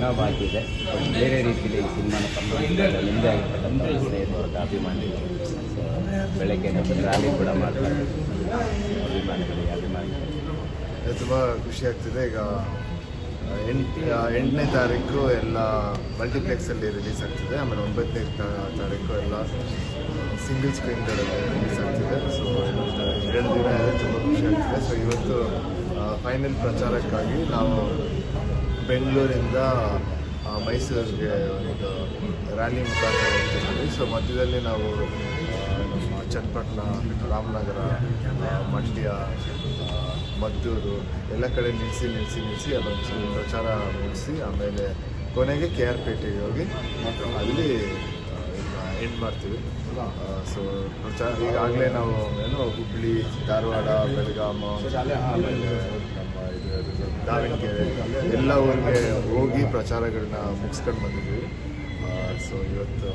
ಇನ್ನೂ ಬಾಕಿ ಇದೆ. ಬಟ್ ಬೇರೆ ರೀತಿಯಲ್ಲಿ ಈ ಸಿನಿಮಾನ ಸಂಭವಿಸಿದಾಗ ನಿಮ್ಮದೇ ಆಗಿರ್ತಕ್ಕಂಥ ಸ್ನೇಹಿತರು ಅಭಿಮಾನಿಗಳು ಬೆಳಗ್ಗೆ ರ್ಯಾಲಿ ಕೂಡ ಮಾಡ್ತಾರೆ. ಅಭಿಮಾನಿಗಳು ತುಂಬ ಖುಷಿ ಆಗ್ತಿದೆ. ಈಗ 8ನೇ ತಾರೀಕು ಎಲ್ಲ ಮಲ್ಟಿಪ್ಲೆಕ್ಸಲ್ಲಿ ರಿಲೀಸ್ ಆಗ್ತಿದೆ. ಆಮೇಲೆ 9ನೇ ತಾರೀಕು ಎಲ್ಲ ಸಿಂಗಲ್ ಸ್ಕ್ರೀನ್ಗಳಲ್ಲಿ ರಿಲೀಸ್ ಆಗ್ತಿದೆ. ಸೊ 2 ದಿನ ಇದೆ, ತುಂಬ ಖುಷಿ ಆಗ್ತಿದೆ. ಸೊ ಇವತ್ತು ಫೈನಲ್ ಪ್ರಚಾರಕ್ಕಾಗಿ ನಾವು ಬೆಂಗಳೂರಿಂದ ಮೈಸೂರಿಗೆ ಒಂದು ರ್ಯಾಲಿ ಮುಖಾಂತರ ಹೋಗ್ತಿದ್ದೀವಿ. ಸೊ ಮಧ್ಯದಲ್ಲಿ ನಾವು ನಮ್ಮ ಚನ್ನಪಟ್ಟಣ, ರಾಮನಗರ, ಮಂಡ್ಯ, ಮದ್ದೂರು ಎಲ್ಲ ಕಡೆ ನಿಲ್ಲಿಸಿ ಅಲ್ಲೊಂದು ಪ್ರಚಾರ ಮುಗಿಸಿ ಆಮೇಲೆ ಕೊನೆಗೆ KR ಪೇಟೆಗೆ ಹೋಗಿ ಅಲ್ಲಿ ಎಂಡ್ ಮಾಡ್ತೀವಿ. ಸೊ ಪ್ರಚಾರ ಈಗಾಗಲೇ ನಾವು ಹುಬ್ಬಳ್ಳಿ, ಧಾರವಾಡ, ಬೆಳಗಾಂ, ಆಮೇಲೆ ನಮ್ಮ ದಾವಣಗೆರೆ ಎಲ್ಲ ಊರಿಗೆ ಹೋಗಿ ಪ್ರಚಾರಗಳನ್ನ ಮುಗಿಸ್ಕೊಂಡು ಬಂದಿದ್ದೀವಿ. ಸೊ ಇವತ್ತು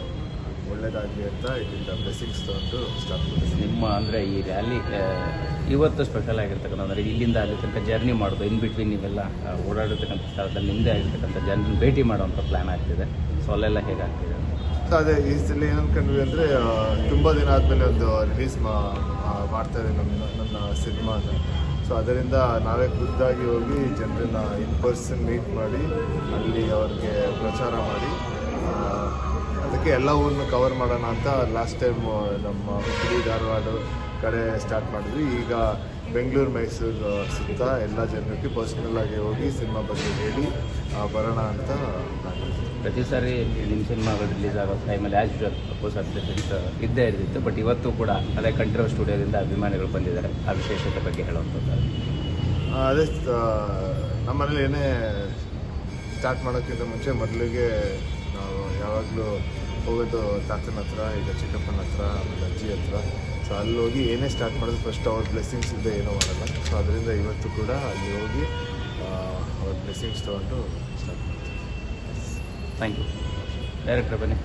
ಒಳ್ಳೆಯದಾಗಲಿ ಅಂತ ಇಲ್ಲಿಂದ ಬ್ಲೆಸ್ಸಿಂಗ್ಸ್ ತೊಗೊಂಡು ಸ್ಟಾರ್ಟ್ ಮಾಡ್ತೀವಿ. ನಿಮ್ಮ ಅಂದರೆ ಈ ರ್ಯಾಲಿ ಇವತ್ತು ಸ್ಪೆಷಲ್ ಆಗಿರ್ತಕ್ಕಂಥ ಅಂದರೆ ಇಲ್ಲಿಂದ ಅಲ್ಲಿ ತನಕ ಜರ್ನಿ ಮಾಡೋದು, ಇನ್ ಬಿಟ್ವೀನ್ ನೀವೆಲ್ಲ ಓಡಾಡಿರ್ತಕ್ಕಂಥ ಸ್ಥಳದಲ್ಲಿ ನಿಮ್ಮದೇ ಆಗಿರ್ತಕ್ಕಂಥ ಜನರನ್ನ ಭೇಟಿ ಮಾಡುವಂಥ ಪ್ಲ್ಯಾನ್ ಆಗ್ತಿದೆ. ಸೊ ಅಲ್ಲೆಲ್ಲ ಹೇಗಾಗ್ತಿದೆ? ಸೊ ಅದೇ ಈ ಸಲ ಏನು ಅನ್ಕೊಂಡ್ವಿ ಅಂದರೆ ತುಂಬ ದಿನ ಆದಮೇಲೆ ಒಂದು ರಿಲೀಸ್ ಮಾಡ್ತಾಯಿದೆ ನನ್ನ ಸಿನಿಮಾನ. ಸೊ ಅದರಿಂದ ನಾವೇ ಖುದ್ದಾಗಿ ಹೋಗಿ ಜನರನ್ನ ಇನ್ ಪರ್ಸನ್ ಮೀಟ್ ಮಾಡಿ ಅಲ್ಲಿ ಅವ್ರಿಗೆ ಪ್ರಚಾರ ಮಾಡಿ ಅದಕ್ಕೆ ಎಲ್ಲ ಊರನ್ನ ಕವರ್ ಮಾಡೋಣ ಅಂತ ಲಾಸ್ಟ್ ಟೈಮ್ ನಮ್ಮ ಹುಬ್ಬಳ್ಳಿ, ಧಾರವಾಡ ಕಡೆ ಸ್ಟಾರ್ಟ್ ಮಾಡಿದ್ವಿ. ಈಗ ಬೆಂಗಳೂರು, ಮೈಸೂರು ಸುತ್ತ ಎಲ್ಲ ಜನರಿಗೆ ಪರ್ಸ್ನಲ್ ಆಗಿ ಹೋಗಿ ಸಿನಿಮಾ ಬಗ್ಗೆ ಹೇಳಿ ಬರೋಣ ಅಂತ. ಪ್ರತಿ ಸಾರಿ ನಿಮ್ಮ ಸಿನಿಮಾಗಳು ರಿಲೀಸ್ ಆಗೋ ಟೈಮಲ್ಲಿ ಆ್ಯಸ್ ಯೂಶುವಲ್ ಹೊಸ ಅಪ್ಡೇಟ್ ಇದ್ದೇ ಇರ್ತಿತ್ತು. ಬಟ್ ಇವತ್ತು ಕೂಡ ಅದೇ ಕಂಠೀರವ ಸ್ಟುಡಿಯೋದಿಂದ ಅಭಿಮಾನಿಗಳು ಬಂದಿದ್ದಾರೆ. ಆ ವಿಶೇಷತೆ ಬಗ್ಗೆ ಹೇಳುವಂಥದ್ದು ಅದೇ ನಮ್ಮನೇಲಿ ಏನೇ ಸ್ಟಾರ್ಟ್ ಮಾಡೋಕ್ಕಿಂತ ಮುಂಚೆ ಮೊದಲಿಗೆ ನಾವು ಯಾವಾಗಲೂ ಹೋಗೋದು ತಾತನ ಹತ್ರ, ಈಗ ಚಿಕ್ಕಪ್ಪನ ಹತ್ರ, ಆಮೇಲೆ ಅಜ್ಜಿ ಹತ್ರ. ಸೊ ಅಲ್ಲಿ ಹೋಗಿ ಏನೇ ಸ್ಟಾರ್ಟ್ ಮಾಡೋದು ಫಸ್ಟ್ ಅವ್ರ ಬ್ಲೆಸ್ಸಿಂಗ್ಸ್ ಇದ್ದೇ ಏನೋ ಮಾಡಲ್ಲ. ಸೊ ಅದರಿಂದ ಇವತ್ತು ಕೂಡ ಅಲ್ಲಿ ಹೋಗಿ ಅವ್ರ ಬ್ಲೆಸ್ಸಿಂಗ್ಸ್ ತೊಗೊಂಡು ಸ್ಟಾರ್ಟ್ ಮಾಡ್ತೀವಿ. Thank you. ಡೈರೆಕ್ಟರ್ ಬನ್ನಿ.